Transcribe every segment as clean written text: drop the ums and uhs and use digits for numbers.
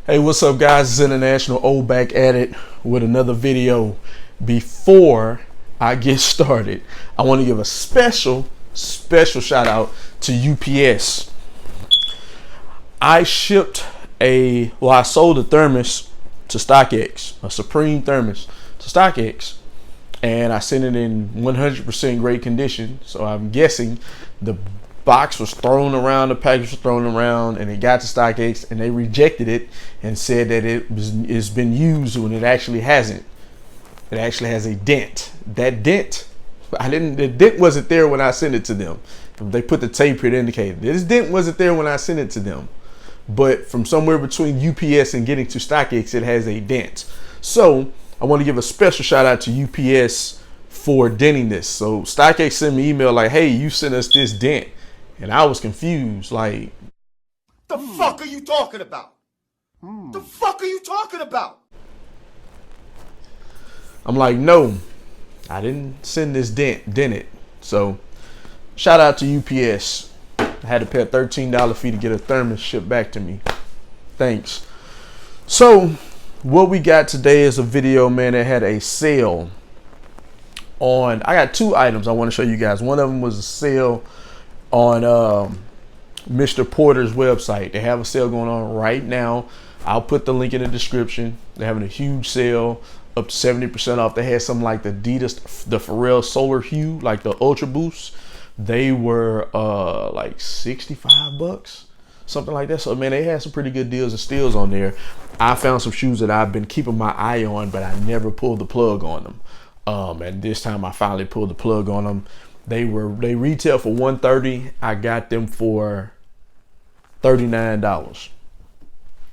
Hey, what's up, guys? It's International Old Back at it with another video. Before I get started, I want to give a special shout out to UPS. I sold a thermos to StockX, a Supreme thermos to StockX, and I sent it in 100% great condition. So I'm guessing the box was thrown around, the package was thrown around, and it got to StockX, and they rejected it and said that it's been used when it actually hasn't. It actually has a dent. That dent, the dent wasn't there when I sent it to them. They put the tape here to indicate this dent wasn't there when I sent it to them. But from somewhere between UPS and getting to StockX, it has a dent. So I want to give a special shout out to UPS for denting this. So StockX sent me an email like, hey, you sent us this dent. And I was confused, like, the fuck are you talking about? The fuck are you talking about? I'm like, no, I didn't send this dented. So shout out to UPS. I had to pay a $13 fee to get a thermos shipped back to me. Thanks. So what we got today is a video, man, that had a sale on. I got two items I want to show you guys. One of them was a sale on Mr. Porter's website. They have a sale going on right now. I'll put the link in the description. They're having a huge sale, up to 70% off. They had some like the Adidas, the Pharrell Solar Hue, like the Ultra Boost. They were like 65 bucks, something like that. So man, they had some pretty good deals and steals on there. I found some shoes that I've been keeping my eye on, but I never pulled the plug on them. And this time I finally pulled the plug on them. They retail for $130. I got them for $39.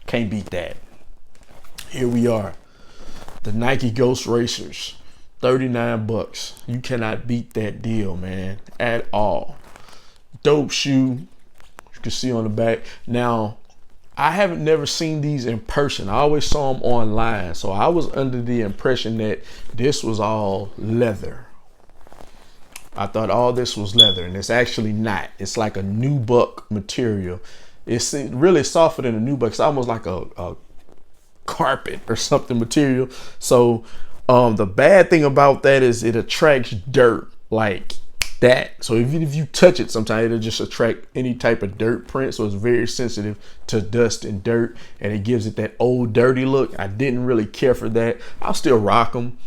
Can't beat that. Here we are. The Nike Ghost Racers, 39 bucks. You cannot beat that deal, man, at all. Dope shoe. You can see on the back. Now, I haven't never seen these in person. I always saw them online. So I was under the impression that this was all leather. I thought all this was leather, and it's actually not. It's like a nubuck material. It's really softer than a nubuck. It's almost like a carpet or something material. So the bad thing about that is it attracts dirt like that. So even if you touch it, sometimes it'll just attract any type of dirt print. So it's very sensitive to dust and dirt, and it gives it that old dirty look. I didn't really care for that. I'll still rock them.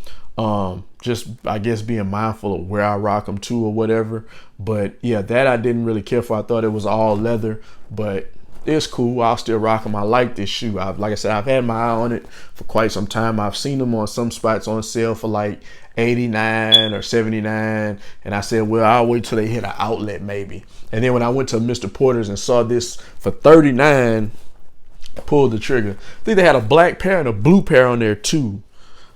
Just I guess being mindful of where I rock them to or whatever. But yeah, that I didn't really care for. I thought it was all leather, but it's cool. I'll still rock them. I like this shoe. Like I said, I've had my eye on it for quite some time. I've seen them on some spots on sale for like 89 or 79. And I said, well, I'll wait till they hit an outlet maybe. And then when I went to Mr. Porter's and saw this for 39, I pulled the trigger. I think they had a black pair and a blue pair on there too.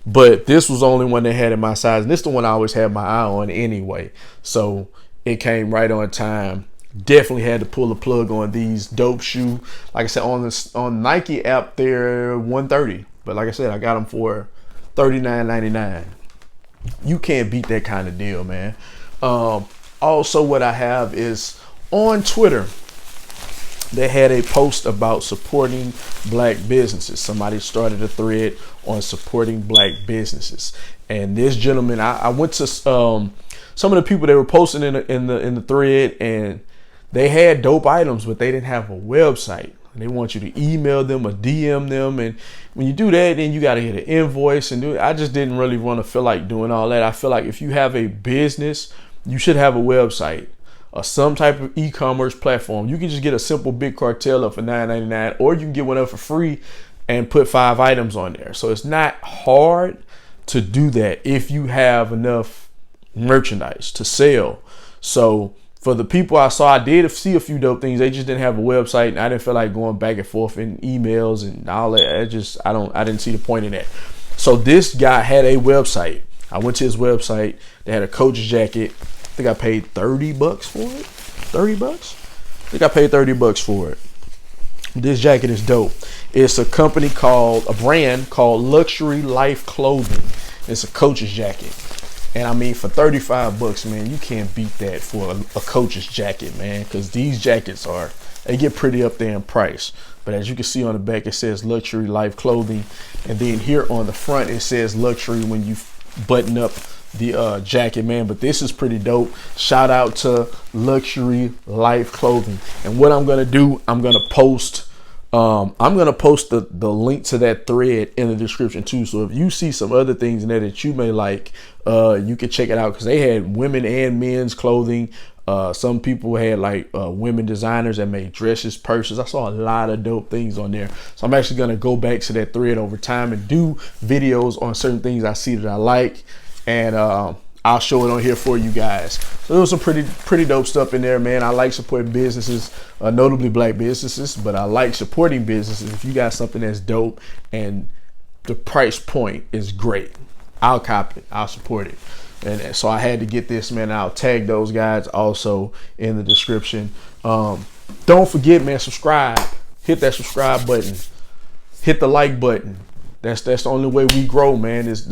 But this was the only one they had in my size. And this is the one I always had my eye on anyway. So it came right on time. Definitely had to pull the plug on these. Dope shoe. Like I said, on Nike app, they're $130. But like I said, I got them for $39.99. You can't beat that kind of deal, man. Also, what I have is on Twitter, they had a post about supporting black businesses. Somebody started a thread on supporting black businesses, and this gentleman, I went to some of the people they were posting in the thread, and they had dope items, but they didn't have a website. And they want you to email them or DM them, and when you do that, then you got to get an invoice and do it. I just didn't really want to feel like doing all that. I feel like if you have a business, you should have a website or some type of e-commerce platform. You can just get a simple big cartel up for $9.99, or you can get one up for free and put 5 items on there. So it's not hard to do that if you have enough merchandise to sell. So for the people I saw, I did see a few dope things. They just didn't have a website, and I didn't feel like going back and forth in emails and all that. I didn't see the point in that. So this guy had a website. I went to his website. They had a Coach's jacket. I think I paid 30 bucks for it. 30 bucks? I think I paid 30 bucks for it. This jacket is dope. It's a brand called Luxury Lyfe Clothing. It's a Coach's jacket. And I mean, for 35 bucks, man, you can't beat that for a Coach's jacket, man, because these jackets they get pretty up there in price. But as you can see on the back, it says luxury Lyfe clothing. And then here on the front, it says luxury when you button up the jacket, man. But this is pretty dope. Shout out to luxury Lyfe clothing. And what I'm gonna do, I'm gonna post the link to that thread in the description too. So if you see some other things in there that you may like, you can check it out, because they had women and men's clothing. Some people had like women designers that made dresses, purses. I saw a lot of dope things on there. So I'm actually gonna go back to that thread over time and do videos on certain things I see that I like, and I'll show it on here for you guys. So there was some pretty dope stuff in there, man. I like supporting businesses, notably black businesses, but I like supporting businesses. If you got something that's dope and the price point is great, I'll cop it, I'll support it. And so I had to get this, man. I'll tag those guys also in the description. Don't forget, man, subscribe. Hit that subscribe button. Hit the like button. That's the only way we grow, man. Is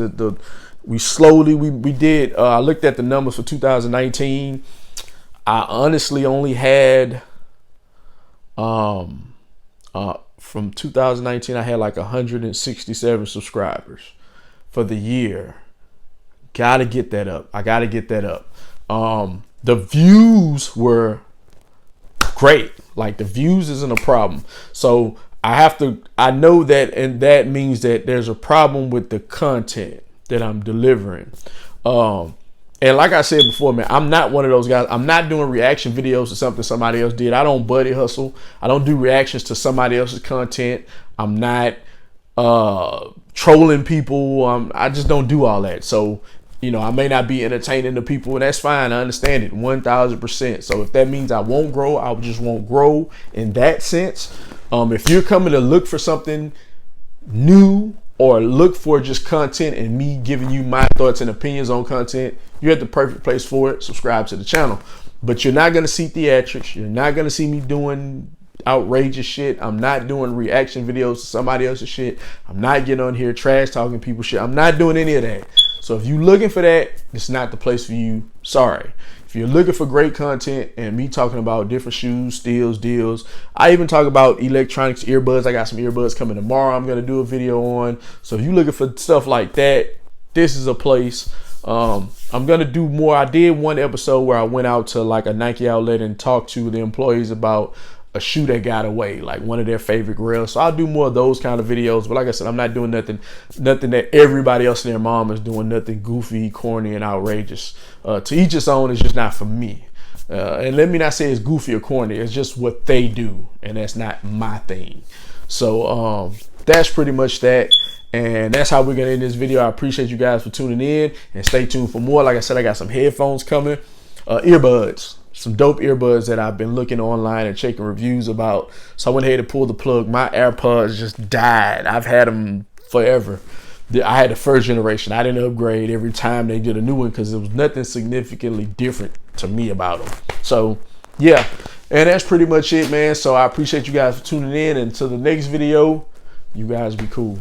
we slowly did. I looked at the numbers for 2019. I honestly only had from 2019 I had like 167 subscribers for the year. Gotta get that up. I gotta get that up. The views were great. Like, the views isn't a problem. So I know that, and that means that there's a problem with the content that I'm delivering. And like I said before, man, I'm not one of those guys. I'm not doing reaction videos to something somebody else did. I don't buddy hustle. I don't do reactions to somebody else's content. I'm not trolling people. I just don't do all that. So, you know, I may not be entertaining the people, and that's fine. I understand it 1000%. So if that means I won't grow, I just won't grow in that sense. If you're coming to look for something new, or look for just content and me giving you my thoughts and opinions on content, you're at the perfect place for it. Subscribe to the channel. But you're not going to see theatrics. You're not going to see me doing outrageous shit. I'm not doing reaction videos to somebody else's shit. I'm not getting on here trash talking people shit. I'm not doing any of that. So if you're looking for that, it's not the place for you. Sorry. If you're looking for great content and me talking about different shoes, steals, deals, I even talk about electronics, earbuds. I got some earbuds coming tomorrow I'm going to do a video on. So if you're looking for stuff like that, this is a place. I'm going to do more. I did one episode where I went out to like a Nike outlet and talked to the employees about a shoe that got away, like one of their favorite grails. So I'll do more of those kind of videos. But like I said, I'm not doing nothing that everybody else and their mom is doing, nothing goofy, corny, and outrageous. To each its own. Is just not for me. And let me not say it's goofy or corny. It's just what they do, and that's not my thing. So that's pretty much that. And that's how we're going to end this video. I appreciate you guys for tuning in, and stay tuned for more. Like I said, I got some headphones coming, earbuds. Some dope earbuds that I've been looking online and checking reviews about. So I went ahead and pulled the plug. My AirPods just died. I've had them forever. I had the first generation. I didn't upgrade every time they did a new one because there was nothing significantly different to me about them. So yeah, and that's pretty much it, man. So I appreciate you guys for tuning in. And until the next video, you guys be cool.